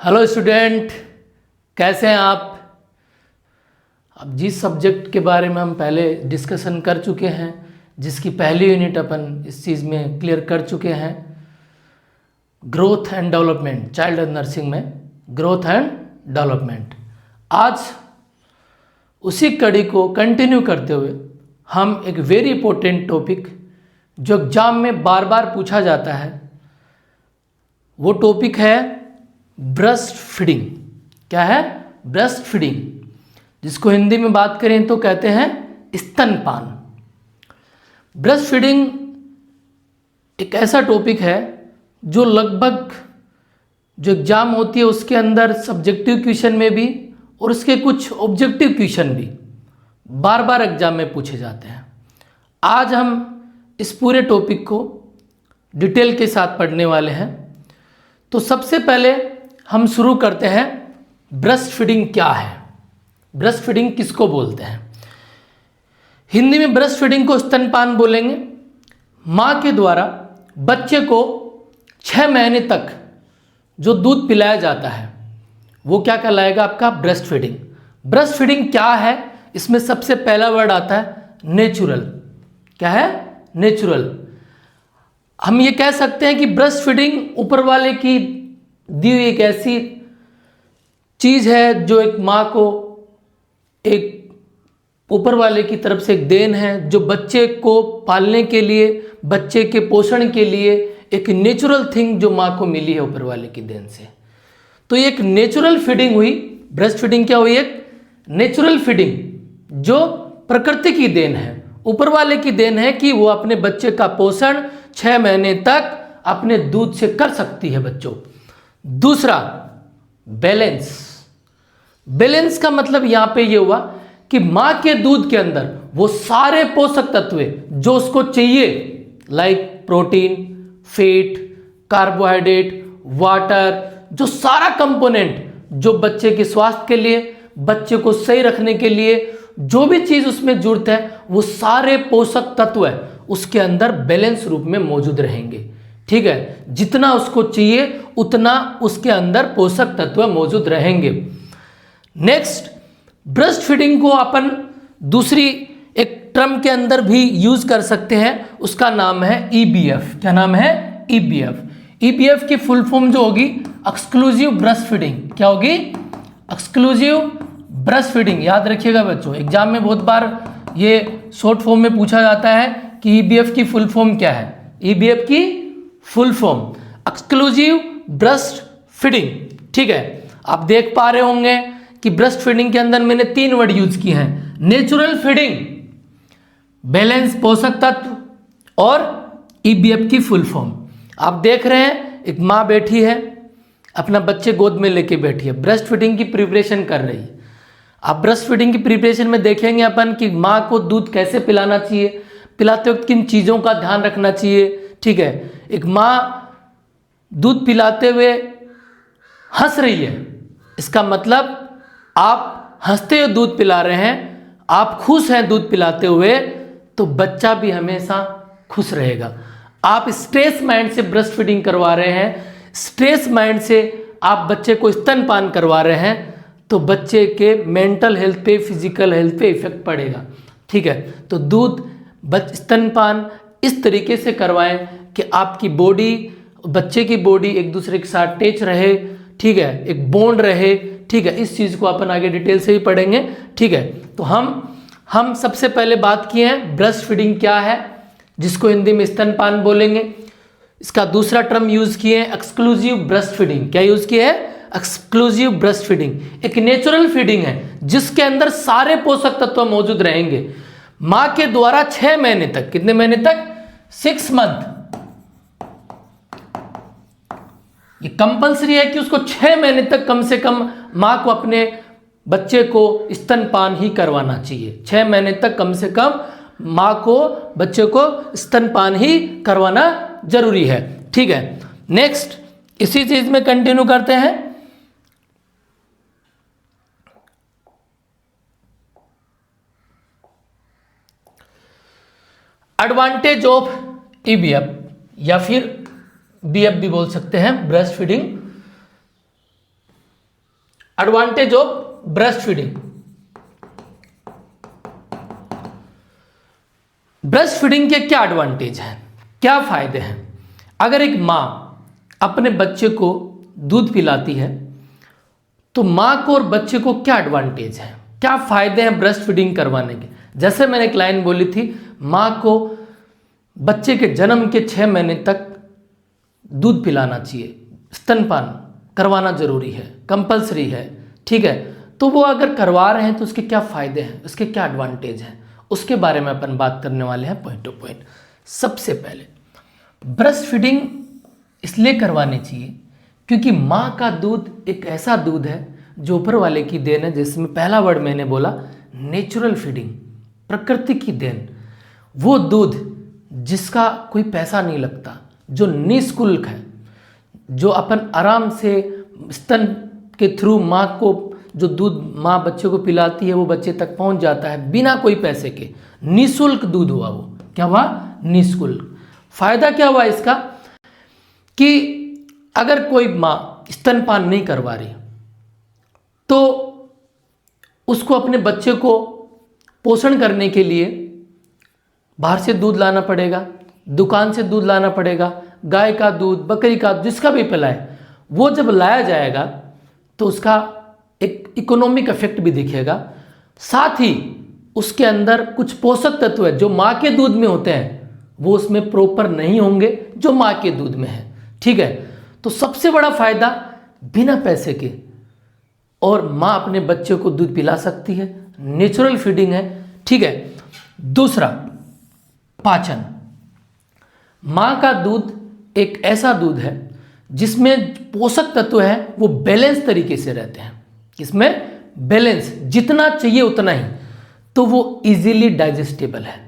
Hello student, कैसे हैं आप। अब जिस सब्जेक्ट के बारे में हम पहले डिस्कशन कर चुके हैं, जिसकी पहली यूनिट अपन इस चीज़ में क्लियर कर चुके हैं, growth and development, child nursing में ग्रोथ एंड डेवलपमेंट। आज उसी कड़ी को कंटिन्यू करते हुए हम एक वेरी इंपॉर्टेंट टॉपिक जो एग्जाम में बार बार पूछा जाता है, वो टॉपिक है ब्रेस्ट फीडिंग। क्या है? ब्रेस्ट फीडिंग, जिसको हिंदी में बात करें तो कहते हैं स्तनपान। ब्रेस्ट फीडिंग एक ऐसा टॉपिक है जो लगभग जो एग्जाम होती है उसके अंदर सब्जेक्टिव क्वेश्चन में भी और उसके कुछ ऑब्जेक्टिव क्वेश्चन भी बार बार एग्जाम में पूछे जाते हैं। आज हम इस पूरे टॉपिक को डिटेल के साथ पढ़ने वाले हैं। तो सबसे पहले हम शुरू करते हैं, ब्रेस्ट फीडिंग क्या है, ब्रेस्ट फीडिंग किसको बोलते हैं। हिंदी में ब्रेस्ट फीडिंग को स्तनपान बोलेंगे। माँ के द्वारा बच्चे को 6 महीने तक जो दूध पिलाया जाता है वो क्या कहलाएगा? आपका ब्रेस्ट फीडिंग। ब्रेस्ट फीडिंग क्या है? इसमें सबसे पहला वर्ड आता है नेचुरल। क्या है? नेचुरल। हम ये कह सकते हैं कि ब्रेस्ट फीडिंग ऊपर वाले की दी हुई एक ऐसी चीज़ है जो एक माँ को एक ऊपर वाले की तरफ से एक देन है, जो बच्चे को पालने के लिए, बच्चे के पोषण के लिए एक नेचुरल थिंग जो माँ को मिली है ऊपर वाले की देन से। तो एक नेचुरल फीडिंग हुई। ब्रेस्ट फीडिंग क्या हुई? एक नेचुरल फीडिंग जो प्रकृति की देन है, ऊपर वाले की देन है कि वो अपने बच्चे का पोषण 6 महीने तक अपने दूध से कर सकती है बच्चों। दूसरा, बैलेंस। बैलेंस का मतलब यहां पे ये हुआ कि मां के दूध के अंदर वो सारे पोषक तत्व जो उसको चाहिए, like protein, fat, carbohydrate, water, जो सारा कंपोनेंट जो बच्चे के स्वास्थ्य के लिए, बच्चे को सही रखने के लिए जो भी चीज उसमें जरूरत है, वो सारे पोषक तत्व है उसके अंदर बैलेंस रूप में मौजूद रहेंगे। ठीक है, जितना उसको चाहिए उतना उसके अंदर पोषक तत्व मौजूद रहेंगे। नेक्स्ट, ब्रेस्ट फीडिंग को अपन दूसरी एक टर्म के अंदर भी यूज कर सकते हैं, उसका नाम है ईबीएफ। क्या नाम है? ईबीएफ। ईबीएफ की फुल फॉर्म जो होगी एक्सक्लूसिव ब्रेस्ट फीडिंग। क्या होगी? Exclusive breast feeding. याद रखिएगा बच्चों, एग्जाम में बहुत बार ये शॉर्ट फॉर्म में पूछा जाता है कि ईबीएफ की फुल फॉर्म क्या है। ईबीएफ की full form exclusive breast feeding. ठीक है, आप देख पा रहे होंगे कि ब्रेस्ट फीडिंग के अंदर मैंने 3 वर्ड यूज किए हैं, नेचुरल फीडिंग, बैलेंस पोषक तत्व और ईबीएफ की फुल फॉर्म। आप देख रहे हैं एक माँ बैठी है, अपना बच्चे गोद में लेके बैठी है, ब्रेस्ट फीडिंग की प्रिपरेशन कर रही है। आप ब्रेस्ट फीडिंग की प्रिपरेशन में देखेंगे अपन कि माँ को दूध कैसे पिलाना चाहिए, पिलाते वक्त किन चीज़ों का ध्यान रखना चाहिए। ठीक है, एक माँ दूध पिलाते हुए हंस रही है, इसका मतलब आप हंसते हुए दूध पिला रहे हैं, आप खुश हैं दूध पिलाते हुए, तो बच्चा भी हमेशा खुश रहेगा। आप स्ट्रेस माइंड से ब्रेस्ट फीडिंग करवा रहे हैं, स्ट्रेस माइंड से आप बच्चे को स्तनपान करवा रहे हैं, तो बच्चे के मेंटल हेल्थ पे, फिजिकल हेल्थ पे इफेक्ट पड़ेगा। ठीक है, तो दूध स्तनपान इस तरीके से करवाएं कि आपकी बॉडी, बच्चे की बॉडी एक दूसरे के साथ टच रहे। ठीक है, एक बॉन्ड रहे। ठीक है, इस चीज़ को अपन आगे डिटेल से ही पढ़ेंगे। ठीक है, तो हम सबसे पहले बात किए हैं ब्रेस्ट फीडिंग क्या है, जिसको हिंदी में स्तनपान बोलेंगे। इसका दूसरा टर्म यूज किए हैं एक्सक्लूसिव ब्रेस्ट फीडिंग। क्या यूज किए हैं? Exclusive breast feeding. एक नेचुरल फीडिंग है जिसके अंदर सारे पोषक तत्व मौजूद रहेंगे। मां के द्वारा 6 महीने तक, कितने महीने तक? 6 मंथ। ये कंपलसरी है कि उसको 6 महीने तक कम से कम मां को अपने बच्चे को स्तनपान ही करवाना चाहिए। 6 महीने तक कम से कम मां को, बच्चे को स्तनपान ही करवाना जरूरी है। ठीक है, नेक्स्ट इसी चीज में कंटिन्यू करते हैं। एडवांटेज ऑफ ईबीएफ या फिर बीएफ भी बोल सकते हैं, breast feeding. Advantage of breast feeding. Breast feeding के क्या एडवांटेज हैं, क्या फायदे हैं? अगर एक माँ अपने बच्चे को दूध पिलाती है तो माँ को और बच्चे को क्या एडवांटेज है, क्या फायदे हैं ब्रेस्ट फीडिंग करवाने के? जैसे मैंने एक लाइन बोली थी, माँ को बच्चे के जन्म के 6 महीने तक दूध पिलाना चाहिए, स्तनपान करवाना जरूरी है, कंपलसरी है, ठीक है। तो वो अगर करवा रहे हैं तो उसके क्या फायदे हैं, उसके क्या एडवांटेज हैं, उसके बारे में अपन बात करने वाले हैं पॉइंट टू पॉइंट। सबसे पहले ब्रेस्ट फीडिंग इसलिए करवानी चाहिए क्योंकि माँ का दूध एक ऐसा दूध है जो ऊपर वाले की देन है, जिसमें पहला वर्ड मैंने बोला नेचुरल फीडिंग, प्रकृति की देन। वो दूध जिसका कोई पैसा नहीं लगता, जो निःशुल्क है, जो अपन आराम से स्तन के थ्रू माँ को जो दूध माँ बच्चे को पिलाती है वो बच्चे तक पहुँच जाता है बिना कोई पैसे के, निःशुल्क दूध हुआ। वो क्या हुआ? निःशुल्क। फायदा क्या हुआ इसका कि अगर कोई माँ स्तनपान नहीं करवा रही तो उसको अपने बच्चे को पोषण करने के लिए बाहर से दूध लाना पड़ेगा, दुकान से दूध लाना पड़ेगा, गाय का दूध, बकरी का, जिसका भी पिलाए। वो जब लाया जाएगा तो उसका एक इकोनॉमिक इफेक्ट भी दिखेगा, साथ ही उसके अंदर कुछ पोषक तत्व है जो माँ के दूध में होते हैं वो उसमें प्रॉपर नहीं होंगे जो माँ के दूध में है, ठीक है। तो सबसे बड़ा फायदा बिना पैसे के और माँ अपने बच्चे को दूध पिला सकती है, नेचुरल फीडिंग है, ठीक है। दूसरा, पाचन। माँ का दूध एक ऐसा दूध है जिसमें पोषक तत्व है वो बैलेंस तरीके से रहते हैं। इसमें बैलेंस जितना चाहिए उतना ही, तो वो इजीली डाइजेस्टेबल है।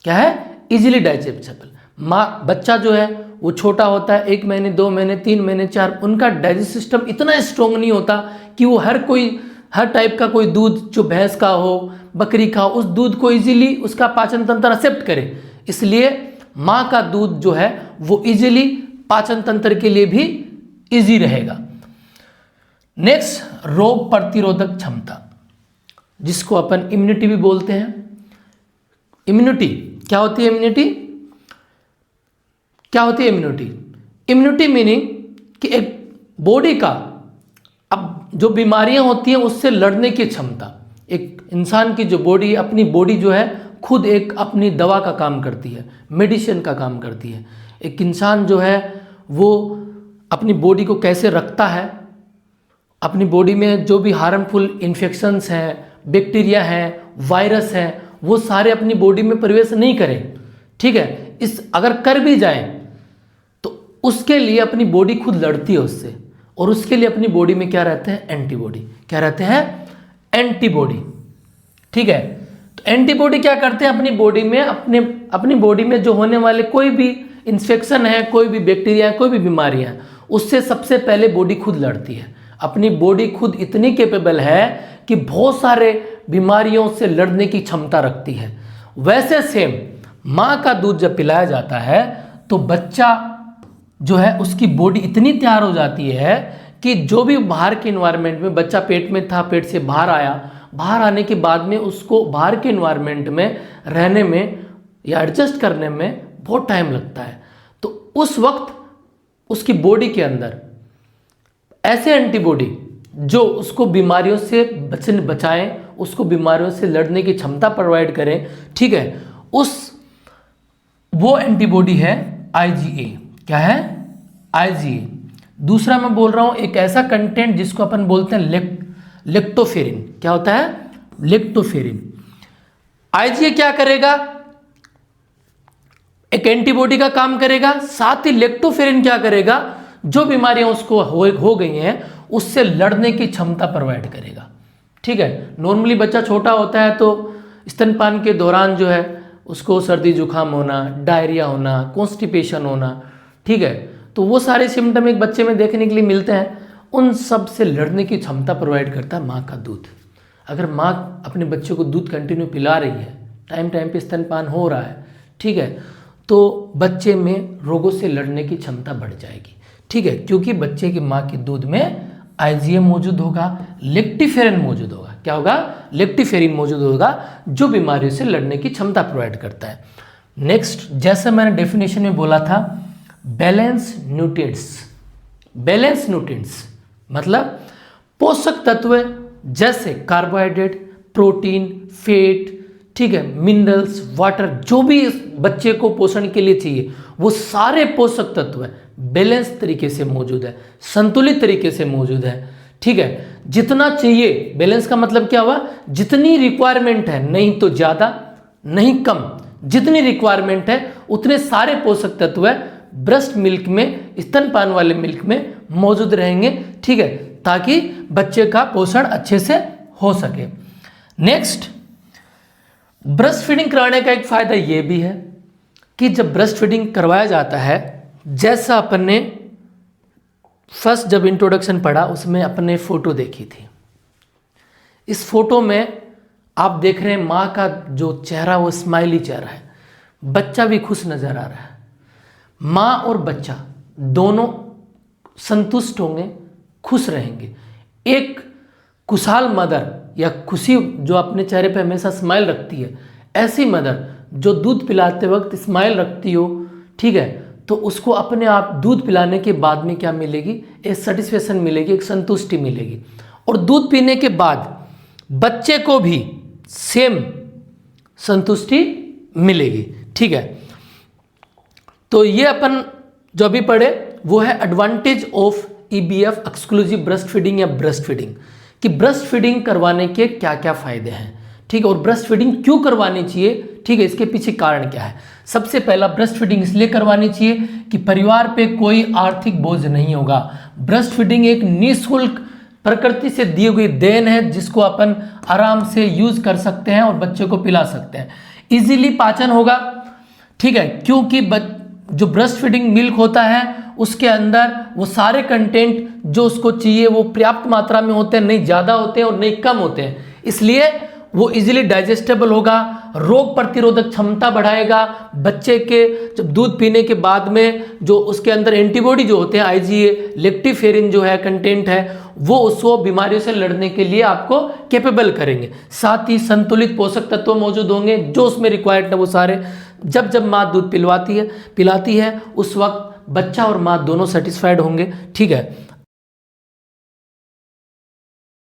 क्या है? Easily digestible. माँ बच्चा जो है वो छोटा होता है, 1 महीने 2 महीने 3 महीने 4, उनका डाइजेस्ट सिस्टम इतना स्ट्रॉन्ग नहीं होता कि वो हर टाइप का कोई दूध जो भैंस का हो, बकरी का हो, उस दूध को इजीली उसका पाचन तंत्र एक्सेप्ट करे। इसलिए माँ का दूध जो है वो इजीली पाचन तंत्र के लिए भी इजी रहेगा। नेक्स्ट, रोग प्रतिरोधक क्षमता, जिसको अपन इम्यूनिटी भी बोलते हैं। इम्यूनिटी क्या होती है? इम्यूनिटी क्या होती है? इम्यूनिटी मीनिंग कि एक बॉडी का अब जो बीमारियां होती हैं उससे लड़ने की क्षमता। एक इंसान की जो बॉडी, अपनी बॉडी जो है खुद एक अपनी दवा का काम करती है, मेडिसिन का काम करती है। एक इंसान जो है वो अपनी बॉडी को कैसे रखता है, अपनी बॉडी में जो भी हार्मफुल इन्फेक्शंस हैं, बैक्टीरिया हैं, वायरस हैं, वो सारे अपनी बॉडी में प्रवेश नहीं करें, ठीक है। अगर कर भी जाएं तो उसके लिए अपनी बॉडी खुद लड़ती है उससे, और उसके लिए अपनी बॉडी में क्या रहते हैं? एंटीबॉडी। क्या रहते हैं? एंटीबॉडी, ठीक है। तो एंटीबॉडी क्या करते हैं? अपनी बॉडी में अपनी बॉडी में जो होने वाले कोई भी इन्फेक्शन है, कोई भी बैक्टीरिया है, कोई भी बीमारी है, उससे सबसे पहले बॉडी खुद लड़ती है। अपनी बॉडी खुद इतनी कैपेबल है कि बहुत सारे बीमारियों से लड़ने की क्षमता रखती है। वैसे सेम माँ का दूध जब पिलाया जाता है तो बच्चा जो है उसकी बॉडी इतनी तैयार हो जाती है कि जो भी बाहर के इन्वायरमेंट में, बच्चा पेट में था, पेट से बाहर आया, बाहर आने के बाद में उसको बाहर के इन्वायरमेंट में रहने में या एडजस्ट करने में बहुत टाइम लगता है। तो उस वक्त उसकी बॉडी के अंदर ऐसे एंटीबॉडी जो उसको बीमारियों से बचाएं, उसको बीमारियों से लड़ने की क्षमता प्रोवाइड करें, ठीक है, वो एंटीबॉडी है IgA। क्या है? IgA। दूसरा मैं बोल रहा हूं एक ऐसा कंटेंट जिसको अपन बोलते हैं लेक्टोफेरिन। क्या होता है? लेक्टोफेरिन। IgA क्या करेगा? एक एंटीबॉडी का काम करेगा, साथ ही लेक्टोफेरिन क्या करेगा? जो बीमारियां उसको हो गई हैं उससे लड़ने की क्षमता प्रोवाइड करेगा, ठीक है। नॉर्मली बच्चा छोटा होता है तो स्तनपान के दौरान जो है उसको सर्दी जुकाम होना, डायरिया होना, कॉन्स्टिपेशन होना, ठीक है, तो वो सारे सिम्टम एक बच्चे में देखने के लिए मिलते हैं। उन सब से लड़ने की क्षमता प्रोवाइड करता है माँ का दूध। अगर माँ अपने बच्चे को दूध कंटिन्यू पिला रही है, टाइम टाइम पे स्तनपान हो रहा है, ठीक है, तो बच्चे में रोगों से लड़ने की क्षमता बढ़ जाएगी, ठीक है, क्योंकि बच्चे की माँ के दूध में आईजीए मौजूद होगा, लेक्टिफेरिन मौजूद होगा। क्या होगा? लेक्टिफेरिन मौजूद होगा, जो बीमारियों से लड़ने की क्षमता प्रोवाइड करता है। नेक्स्ट, जैसे मैंने डेफिनेशन में बोला था, बैलेंस न्यूट्रिएंट्स। बैलेंस न्यूट्रिएंट्स मतलब पोषक तत्व जैसे कार्बोहाइड्रेट, प्रोटीन, फैट, ठीक है, मिनरल्स, वाटर, जो भी इस बच्चे को पोषण के लिए चाहिए, वो सारे पोषक तत्व बैलेंस तरीके से मौजूद है, संतुलित तरीके से मौजूद है। ठीक है, जितना चाहिए, बैलेंस का मतलब क्या हुआ? जितनी रिक्वायरमेंट है, नहीं तो ज़्यादा नहीं कम, जितनी रिक्वायरमेंट है उतने सारे पोषक तत्व ब्रेस्ट मिल्क में, स्तनपान वाले मिल्क में मौजूद रहेंगे। ठीक है, ताकि बच्चे का पोषण अच्छे से हो सके। नेक्स्ट, ब्रेस्ट फीडिंग कराने का एक फायदा यह भी है कि जब ब्रेस्ट फीडिंग करवाया जाता है, जैसा अपन ने फर्स्ट जब इंट्रोडक्शन पढ़ा उसमें अपने फोटो देखी थी, इस फोटो में आप देख रहे हैं माँ का जो चेहरा वो स्माइली चेहरा है, बच्चा भी खुश नजर आ रहा है। माँ और बच्चा दोनों संतुष्ट होंगे, खुश रहेंगे। एक खुशहाल मदर या खुशी जो अपने चेहरे पे हमेशा स्माइल रखती है, ऐसी मदर जो दूध पिलाते वक्त स्माइल रखती हो, ठीक है, तो उसको अपने आप दूध पिलाने के बाद में क्या मिलेगी? एक सेटिस्फेक्शन मिलेगी, एक संतुष्टि मिलेगी। और दूध पीने के बाद बच्चे को भी सेम संतुष्टि मिलेगी। ठीक है, तो ये अपन जो अभी पढ़े वो है advantage of EBF, exclusive breast feeding या ब्रेस्ट फीडिंग, कि ब्रेस्ट फीडिंग करवाने के क्या क्या फायदे हैं। ठीक है, और ब्रेस्ट फीडिंग क्यों करवानी चाहिए, ठीक है, इसके पीछे कारण क्या है। सबसे पहला, ब्रेस्ट फीडिंग इसलिए करवानी चाहिए कि परिवार पे कोई आर्थिक बोझ नहीं होगा। ब्रेस्ट फीडिंग एक निःशुल्क प्रकृति से दी हुई देन है, जिसको अपन आराम से यूज कर सकते हैं और बच्चे को पिला सकते हैं। इजीली पाचन होगा, ठीक है, क्योंकि जो ब्रेस्ट फीडिंग मिल्क होता है उसके अंदर वो सारे कंटेंट जो उसको चाहिए वो पर्याप्त मात्रा में होते हैं, नहीं ज़्यादा होते हैं और नहीं कम होते हैं, इसलिए वो इजीली डाइजेस्टेबल होगा, रोग प्रतिरोधक क्षमता बढ़ाएगा। बच्चे के जब दूध पीने के बाद में जो उसके अंदर एंटीबॉडी जो होते हैं, आईजीए, लेक्टिफेरिन जो है कंटेंट है, वो उसको बीमारियों से लड़ने के लिए आपको कैपेबल करेंगे। साथ ही संतुलित पोषक तत्व मौजूद होंगे जो उसमें रिक्वायर्ड है वो सारे। जब माँ दूध पिलाती है उस वक्त बच्चा और माँ दोनों सेटिस्फाइड होंगे। ठीक है,